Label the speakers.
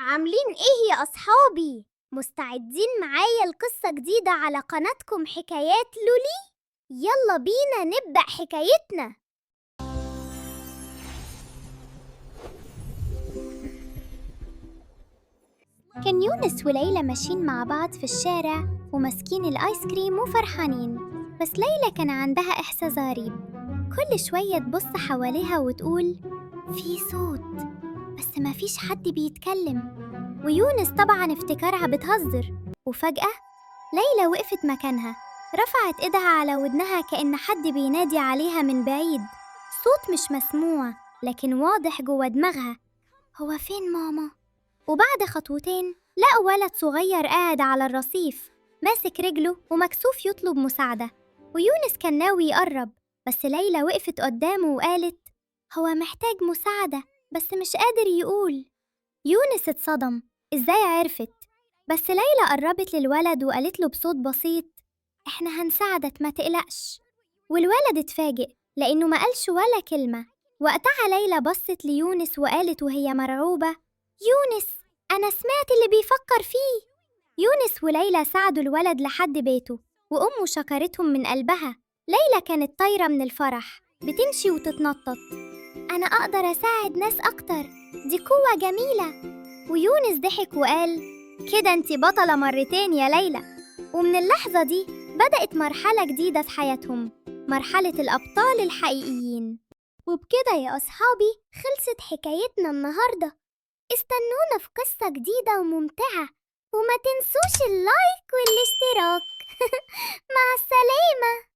Speaker 1: عاملين ايه يا اصحابي؟ مستعدين معايا لقصة جديدة على قناتكم حكايات لولي؟ يلا بينا نبدأ حكايتنا. كان يونس وليلى ماشيين مع بعض في الشارع وماسكين الآيس كريم وفرحانين، بس ليلى كان عندها إحساس غريب. كل شوية تبص حواليها وتقول في صوت، بس مفيش حد بيتكلم. ويونس طبعا افتكرها بتهزر، وفجأة ليلى وقفت مكانها، رفعت إيدها على ودنها كأن حد بينادي عليها من بعيد. صوت مش مسموع لكن واضح جوا دماغها، هو فين ماما؟ وبعد خطوتين لقوا ولد صغير قاعد على الرصيف ماسك رجله ومكسوف يطلب مساعدة. ويونس كان ناوي يقرب، بس ليلى وقفت قدامه وقالت هو محتاج مساعدة بس مش قادر يقول. يونس اتصدم، ازاي عرفت؟ بس ليلى قربت للولد وقالت له بصوت بسيط احنا هنساعدك ما تقلقش. والولد اتفاجئ لأنه ما قالش ولا كلمة. وقتها ليلى بصت ليونس وقالت وهي مرعوبة يونس أنا سمعت اللي بيفكر فيه. يونس وليلى ساعدوا الولد لحد بيته، وأمه شكرتهم من قلبها. ليلى كانت طايرة من الفرح، بتمشي وتتنطط، أنا أقدر أساعد ناس أكتر، دي قوة جميلة. ويونس ضحك وقال كده انتي بطلة مرتين يا ليلى. ومن اللحظة دي بدأت مرحلة جديدة في حياتهم، مرحلة الأبطال الحقيقيين. وبكده يا أصحابي خلصت حكايتنا النهاردة. استنونا في قصة جديدة وممتعة، وما تنسوش اللايك والاشتراك. مع السلامة.